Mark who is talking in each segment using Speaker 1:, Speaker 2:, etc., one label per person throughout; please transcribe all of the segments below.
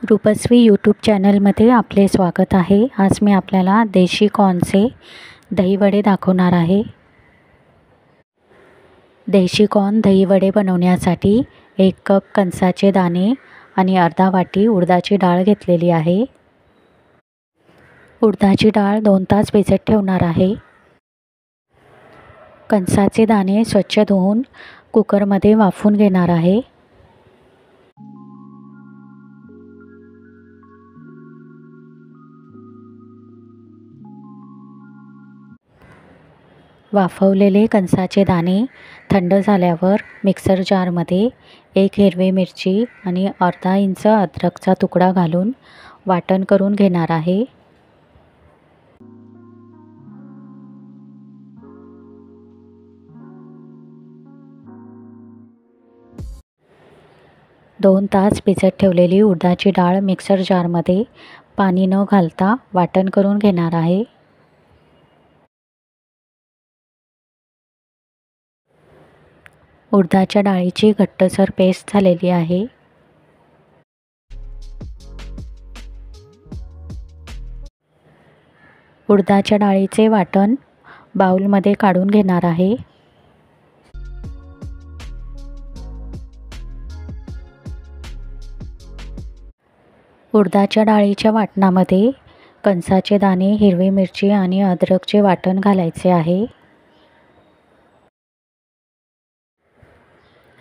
Speaker 1: Rupashree YouTube चॅनलमध्ये आपले स्वागत आहे। आज मी आपल्याला देशी कॉर्नचे दहीवडे दाखवणार आहे। देशी कॉर्न दहीवडे बनवण्यासाठी 1 कप कणसाचे दाणे आणि अर्धा वाटी उडदाची डाळ घेतलेली आहे। उडदाची डाळ 2 तास भिजत ठेवणार आहे। कणसाचे दाणे स्वच्छ धुवून कुकरमध्ये वाफवून घेणार आहे। वाफवलेले कणसाचे दाणे थंड झाल्यावर मिक्सर जारमध्ये 1 हिरवी मिरची आणि अर्धा इंच अद्रकचा तुकडा घालून वाटण करून घेणार आहे। दोन तास भिजत ठेवलेली उडदाची डाळ मिक्सर जारमध्ये पाणी न घालता वाटण करून घेणार आहे। उडदाच्या डाळीची घट्टसर पेस्ट झालेली आहे। उडदाच्या डाळीचे वाटण बाउलमध्ये काढून घेणार आहे। उडदाच्या डाळीच्या वाटणामध्ये कणसाचे दाणे, हिरवी मिरची आणि अद्रकचे वाटण घालायचे आहे।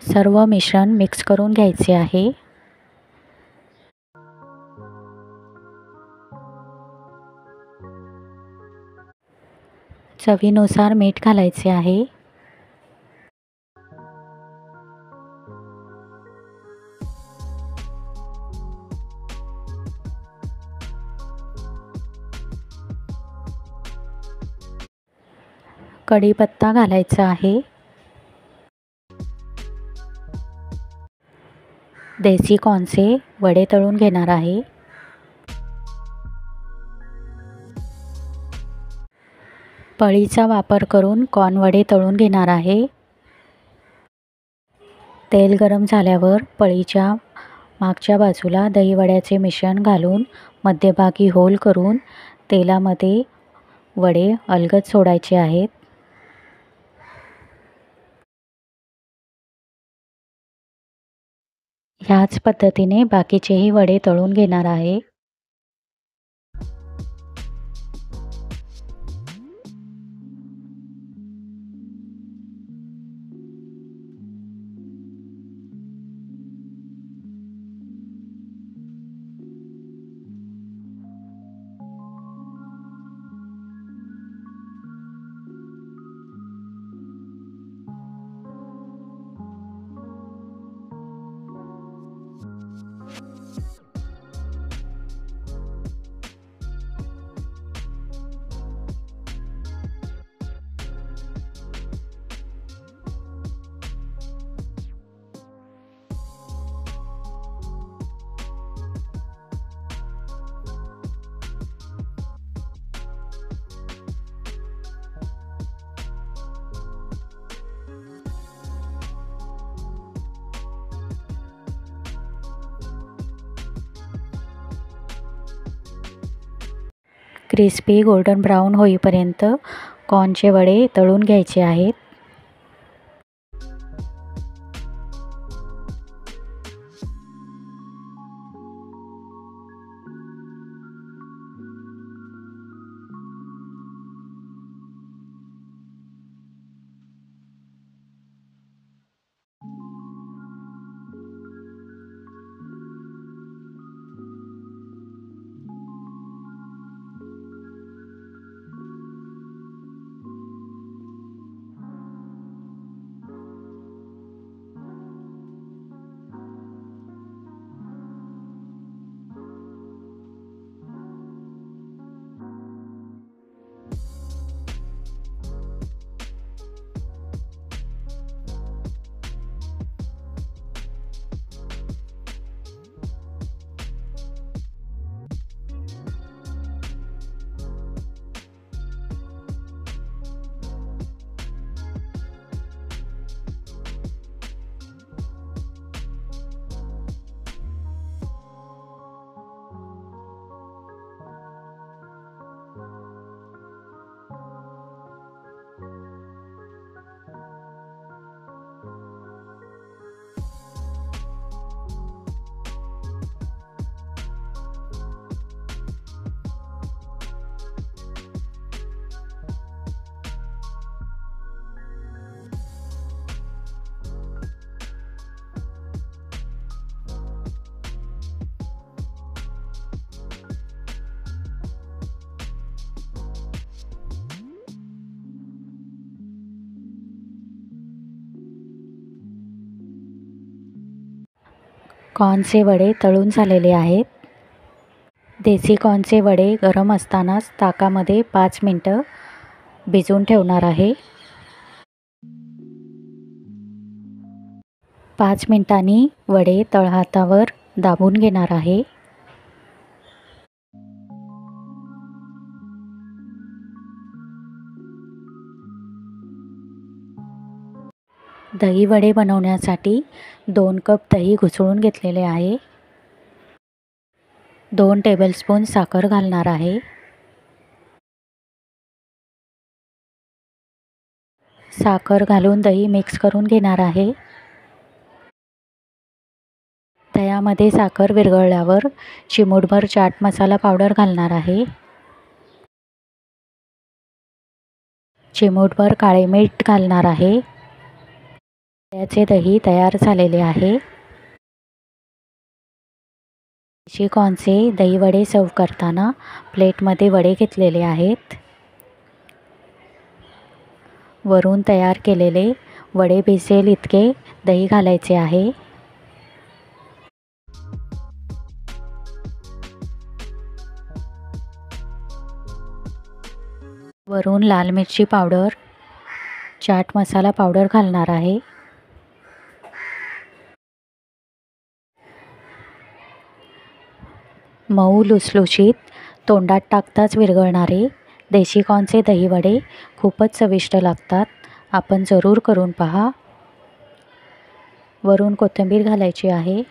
Speaker 1: सर्व मिश्रण मिक्स करून घ्यायचे आहे। चवीनुसार मीठ घालायचे आहे। कढीपत्ता घालायचा आहे। देशी कॉर्नचे वडे तळून घेणार आहे। पळीचा वापर करून कॉर्न वडे तळून घेणार आहे। तेल गरम झाल्यावर पळीच्या मागच्या बाजूला दहीवड्याचे मिश्रण घालून मध्यभागी होल करून तेलामध्ये वडे अलगद सोडायचे आहेत। ह्याच पद्धतीने बाकीचेही वडे तळून घेणार आहे। क्रिस्पी गोल्डन ब्राउन होईपर्यंत कॉर्नचे वडे तळून घ्यायचे आहेत। कॉर्नचे वडे तळून झालेले आहेत. देसी कॉर्नचे वडे गरम असतानाच ताकामध्ये 5 मिनटं भिजवून ठेवणार आहे. 5 मिनिटांनी वडे तळहातावर दाबून घेणार आहे. दही वडे बनवण्यासाठी 2 कप दही घुसळून घेतलेले आहे. 2 टेबलस्पून साखर घालणार आहे. साखर घालून दही मिक्स करून घेणार आहे. दह्यामध्ये साखर विरघळल्यावर चिमूटभर चाट मसाला पावडर घालणार आहे. चिमूटभर काळे मीठ घालणार आहे. वड्याचे दही तयार झालेले आहे. देशी कॉर्नचे दही वडे सर्व करताना प्लेटमध्ये वडे घेतलेले आहेत. वरून तयार केलेले वडे भिजेल इतके दही घालायचे आहे. वरून लाल मिरची पावडर, चाट मसाला पावडर घालणार आहे. मऊ लुसलुशीत तोंडात टाकताच विरघळणारे देशी कॉर्नचे दही वडे खूपच चविष्ट लागतात. आपण जरूर करून पहा. वरून कोथिंबीर घालायची आहे.